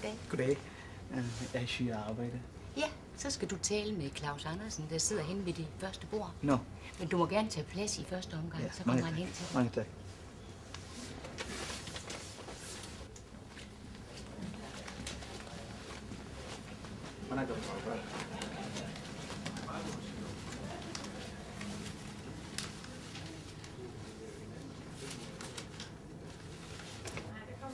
Goddag. Goddag. Jeg er syg af arbejde. Ja, så skal du tale med Claus Andersen, der sidder henne ved det første bord. Nå. Men du må gerne tage plads i første omgang, Ja, så kommer han hen til dig. mange tak. Mana